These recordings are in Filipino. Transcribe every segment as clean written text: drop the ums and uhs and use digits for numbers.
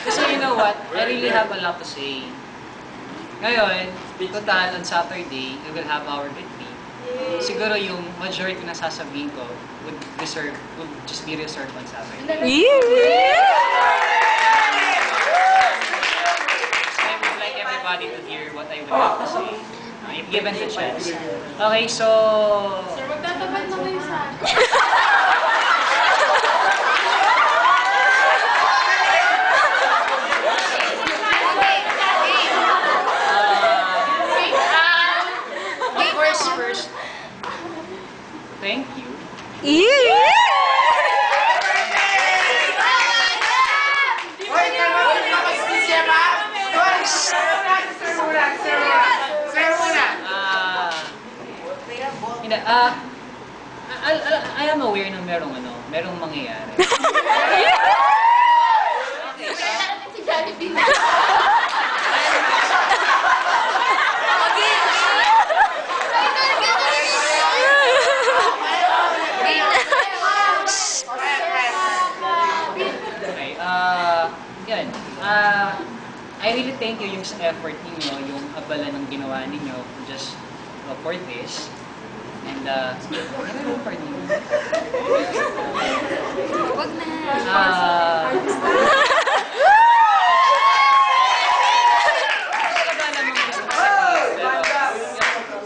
Kasi you know what, I really have a lot to say. Ngayon, total on Saturday, we will have our retreat. Siguro yung majority na sasabihin ko would just be reserved on Saturday. I would like everybody to hear what I would have to say. If given the chance. Okay, so... Sir, magtatabad na kayo sa akin. First, thank you. I am aware na merong mangyayari. Si Jollibee na. I really thank you yung sa effort niyo, yung abala ng ginawa niyo just for this. And pardon me. Wag na.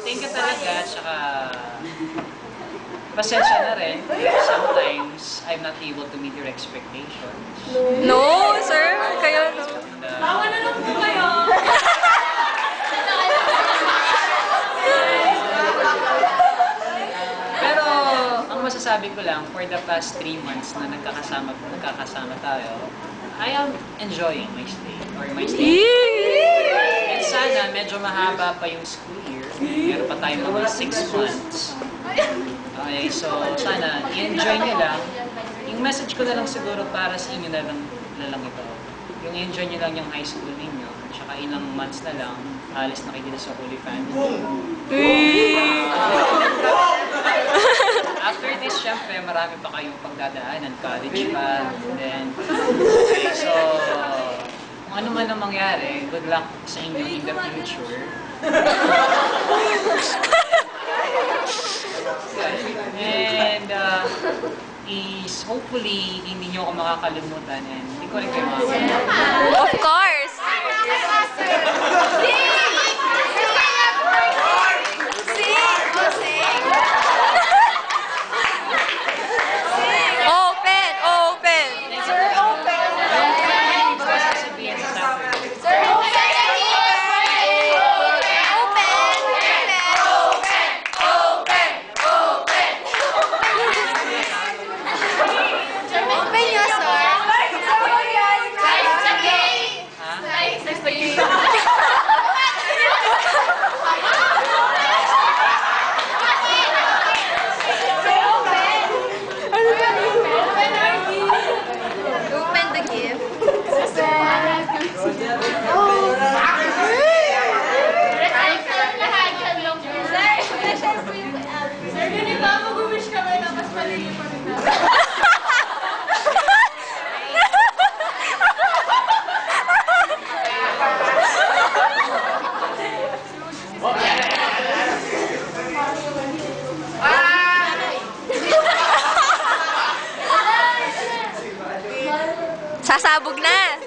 Thank you talaga, tsaka pasensya na rin. Sometimes I'm not able to meet your expectations. No, sir. Kayo, no. Tawa na lang po kayo. Pero, ang masasabi ko lang, for the past 3 months na nagkakasama tayo, I am enjoying my stay. And sana, medyo mahaba pa yung school year. Meron pa tayo mga 6 months. Okay, so sana, i-enjoy nyo lang. Yung message ko na lang siguro para sa inyo na lang ito. Yung enjoy nyo lang yung high school ninyo. Tsaka ilang months na lang, alis na kayo dito sa Holy Family. After this, syempre, marami pa kayong pagdadaanan, college pa, then, okay, so, kung ano man ang mangyari, good luck sa inyo in the future. And, is hopefully, hindi nyo ako makakalimutan and hindi ko rin kayo makakalimutan. Of course! Mag-wish kami, tapos paligid pa rin natin. Sasabog na.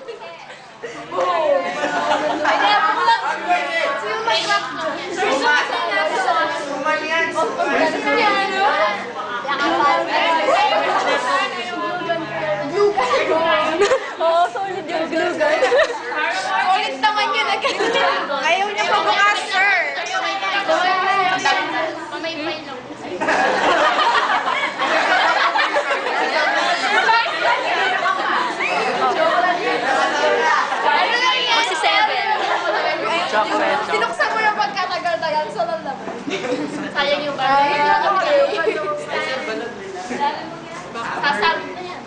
Oo, solid yung glue gun. Ulit naman yun agad. Ayaw niya pa bukas, sir. Mamay-may lang. Masi 7. Chocolate. Sinuksan mo yung pagkatagal-tagal sa lalaman. Sayang yung baril. Sasabit na yan.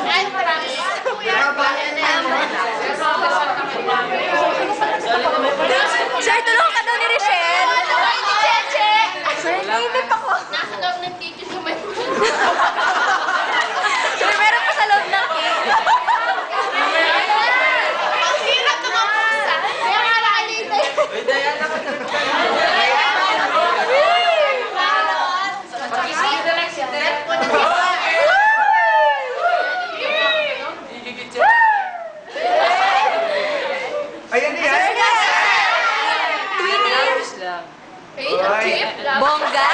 Ay, promise. Sir, tulungan ka daw ni Richelle. Sir, nainip ako. Nasa loob ng tissue sa may Sir, meron pa sa loob ng cake. Ang hirap naman pusa. Kaya nga nakalita yun. Pag-isip na lang si Ted. Ayan yan! Twinning. Ayos lang. Hey, ang chip. Bongga.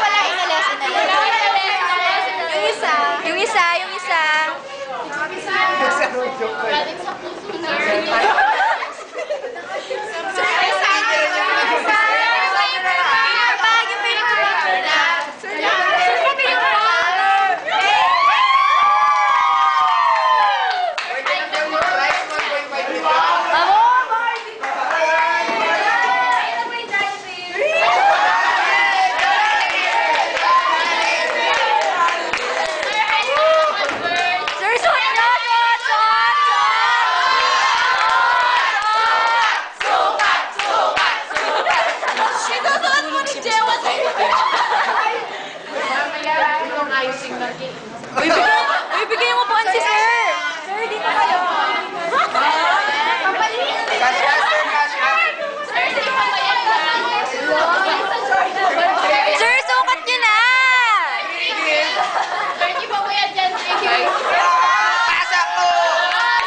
Wala inalas. Yung isa. Galing sa puso na. Sir, suot nyo! Sinusuot mo ni Jewa sa'yo. Uy, bigyan mo po si Sir! Sir, dito kayo! Cash master, cash master! Sir, sige pa ba yan? Sir, sukat nyo na! Sir, di pa ba yan dyan? Pasok ko!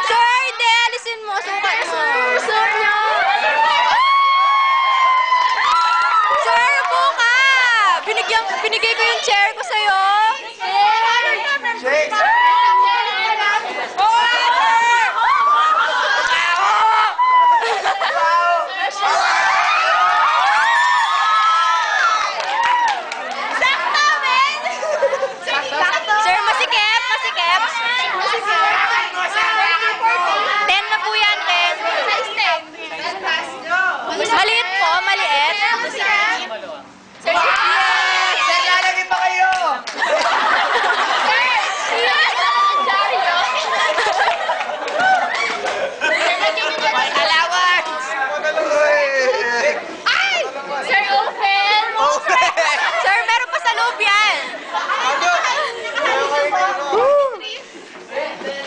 Sir, hindi! Alisin mo! Sukat mo! Sir, nyo! Sir, upo ka! Binigay ko yung chair ko sa'yo! Shake! Sir, masikip! 10 na po yan, 10. Maliit po, maliit. Sir, lalagay pa kayo! Sir, open! Sir, meron pa sa loob yan.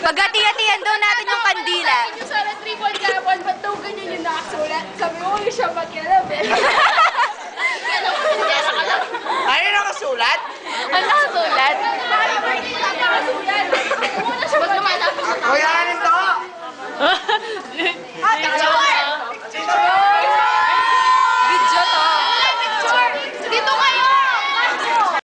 Pagkati-hatihan daw natin yung kandila. Yung sana 3.1, ba't daw ganyan yung nakasulat? Sabi ko, yung siya ba't yan? Kailan ko si Jera ka lang. Ano nakasulat? Ang nakasulat. Happy birthday na nakasulat. Muna siya ba't naman Kuya, ano to? Ah,